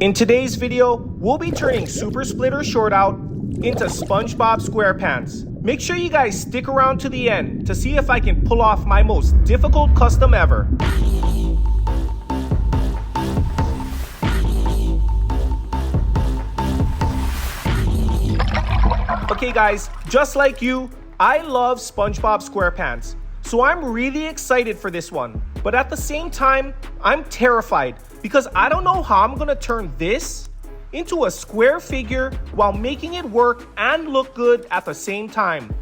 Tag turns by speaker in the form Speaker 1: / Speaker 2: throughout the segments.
Speaker 1: In today's video, we'll be turning Super Splitter Shortout into Spongebob Squarepants. Make sure you guys stick around to the end to see if I can pull off my most difficult custom ever. Okay guys, just like you, I love Spongebob Squarepants, so I'm really excited for this one. But at the same time, I'm terrified because I don't know how I'm gonna turn this into a square figure while making it work and look good at the same time.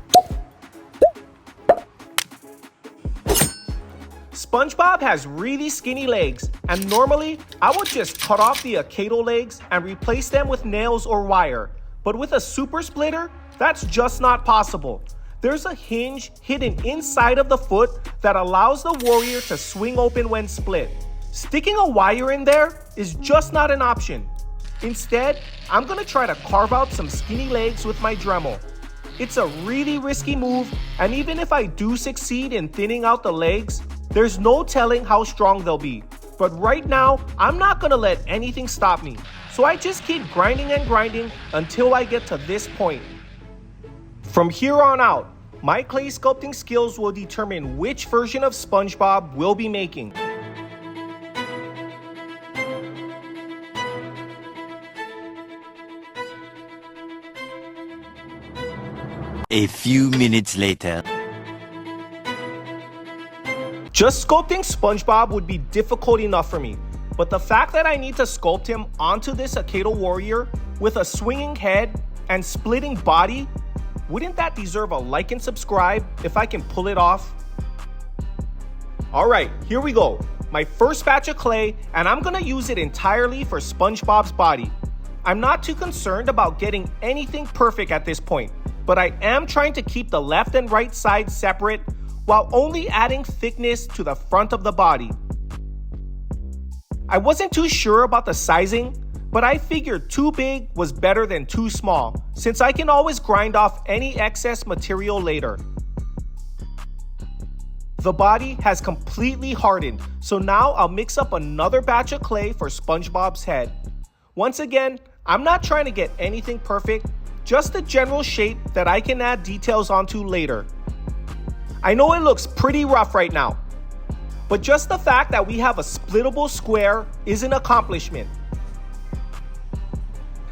Speaker 1: SpongeBob has really skinny legs, and normally I would just cut off the Akedo legs and replace them with nails or wire. But with a Super Splitter, that's just not possible. There's a hinge hidden inside of the foot that allows the warrior to swing open when split. Sticking a wire in there is just not an option. Instead, I'm gonna try to carve out some skinny legs with my Dremel. It's a really risky move, and even if I do succeed in thinning out the legs, there's no telling how strong they'll be. But right now, I'm not gonna let anything stop me. So I just keep grinding and grinding until I get to this point. From here on out, my clay sculpting skills will determine which version of SpongeBob we'll be making.
Speaker 2: A few minutes later.
Speaker 1: Just sculpting SpongeBob would be difficult enough for me, but the fact that I need to sculpt him onto this Akedo warrior with a swinging head and splitting body, wouldn't that deserve a like and subscribe if I can pull it off? Alright, here we go. My first batch of clay, and I'm gonna use it entirely for SpongeBob's body. I'm not too concerned about getting anything perfect at this point, but I am trying to keep the left and right sides separate while only adding thickness to the front of the body. I wasn't too sure about the sizing, but I figured too big was better than too small, since I can always grind off any excess material later. The body has completely hardened, so now I'll mix up another batch of clay for SpongeBob's head. Once again, I'm not trying to get anything perfect, just a general shape that I can add details onto later. I know it looks pretty rough right now, but just the fact that we have a splittable square is an accomplishment.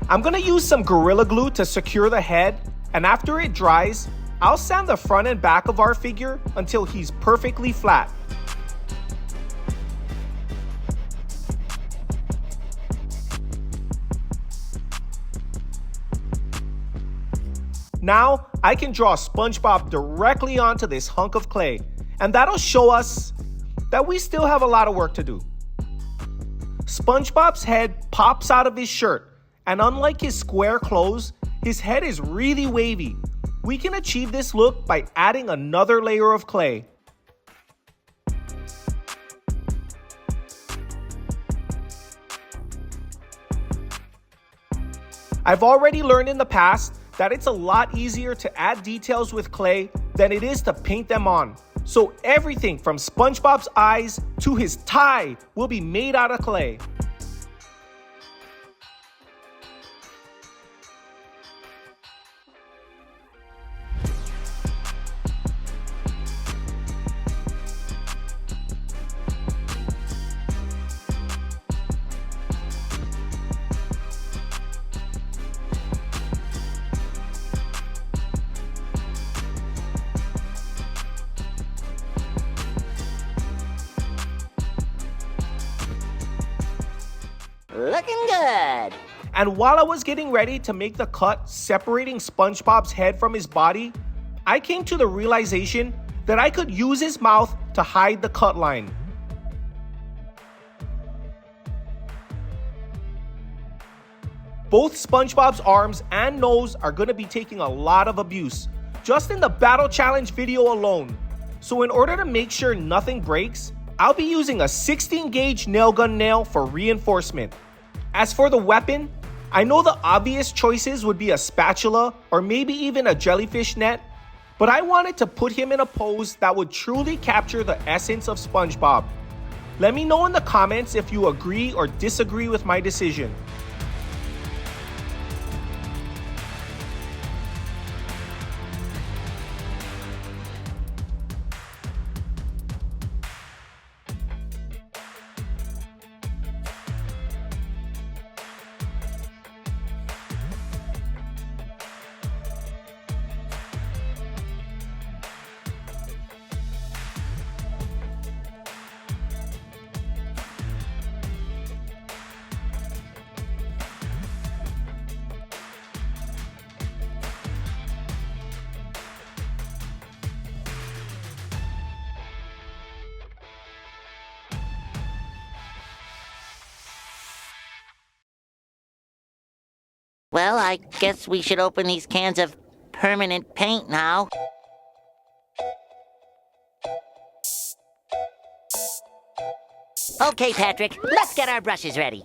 Speaker 1: I'm gonna use some Gorilla Glue to secure the head, and after it dries, I'll sand the front and back of our figure until he's perfectly flat. Now, I can draw SpongeBob directly onto this hunk of clay, and that'll show us that we still have a lot of work to do. SpongeBob's head pops out of his shirt, and unlike his square clothes, his head is really wavy. We can achieve this look by adding another layer of clay. I've already learned in the past that it's a lot easier to add details with clay than it is to paint them on. So everything from SpongeBob's eyes to his tie will be made out of clay.
Speaker 3: Looking good.
Speaker 1: And while I was getting ready to make the cut separating SpongeBob's head from his body, I came to the realization that I could use his mouth to hide the cut line. Both SpongeBob's arms and nose are going to be taking a lot of abuse, just in the battle challenge video alone. So in order to make sure nothing breaks, I'll be using a 16 gauge nail gun nail for reinforcement. As for the weapon, I know the obvious choices would be a spatula or maybe even a jellyfish net, but I wanted to put him in a pose that would truly capture the essence of SpongeBob. Let me know in the comments if you agree or disagree with my decision.
Speaker 3: Well, I guess we should open these cans of permanent paint now. Okay, Patrick, let's get our brushes ready.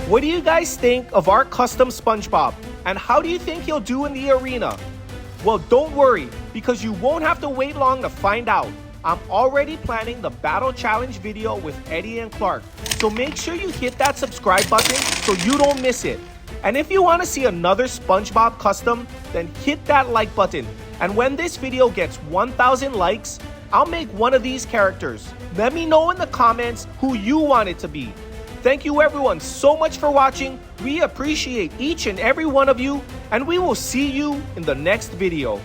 Speaker 1: What do you guys think of our custom SpongeBob? And how do you think he'll do in the arena? Well, don't worry, because you won't have to wait long to find out. I'm already planning the battle challenge video with Eddie and Clark, so make sure you hit that subscribe button so you don't miss it. And if you want to see another SpongeBob custom, then hit that like button. And when this video gets 1,000 likes, I'll make one of these characters. Let me know in the comments who you want it to be. Thank you everyone so much for watching. We appreciate each and every one of you, and we will see you in the next video.